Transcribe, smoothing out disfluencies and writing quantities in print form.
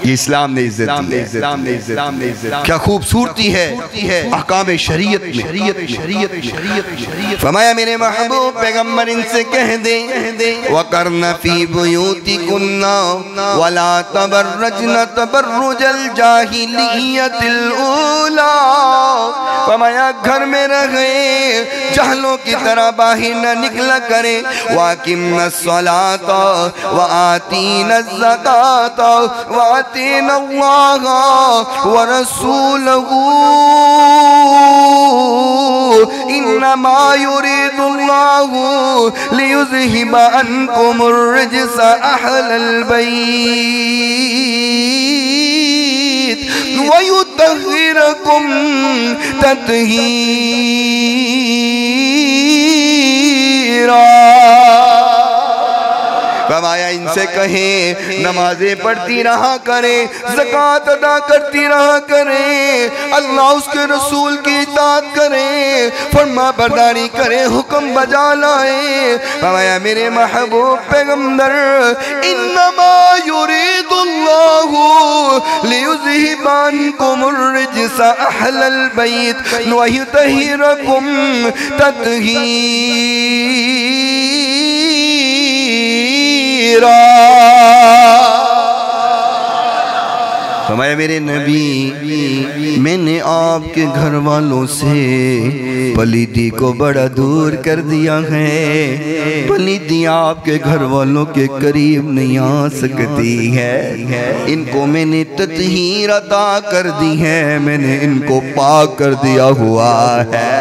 یہ اسلام نے عزت دی ہے. کیا خوبصورتی ہے احکام شریعت میں. فرمایا میرے محبوب پیغمبر ان سے کہہ دیں وَقَرْنَ فِي بُيُوتِكُنَّ وَلَا تَبَرَّجْنَ تَبَرُّجَ الْجَاهِلِيَّةِ الْأُولَى. فرمایا گھر میں رہیں جہلوں کی طرح باہر نہ نکلا کریں. وَأَقِمْنَ الصَّلَاةَ وَآتِينَ الزَّكَاةَ وَأَطِيعْنَ اللَّهَ وَرَسُولَهُ إِنَّمَا يُرِيدُ اللَّهُ لِيُذْهِبَ عَنْكُمُ الرِّجْسَ أَهْلَ الْبَيْتِ وَيُطَهِّرَكُمْ تَطْهِيرًا. فرمایا ان سے کہیں نمازیں پڑھتی رہا کریں, زکوٰۃ ادا کرتی رہا کریں, اللہ اس کے رسول کی اطاعت کریں, فرما برداری کریں, حکم بجا لائیں. فرمایا میرے محبوب پیغمبر انما یرید اللہ لیذہب عنکم الرجس اہل البیت ویطہرکم تطہیرا. فرمایا میرے نبی میں نے آپ کے گھر والوں سے پلیدی کو بڑا دور کر دیا ہے. پلیدی آپ کے گھر والوں کے قریب نہیں آ سکتی ہے. ان کو میں نے تطہیر عطا کر دی ہے, میں نے ان کو پاک کر دیا ہوا ہے.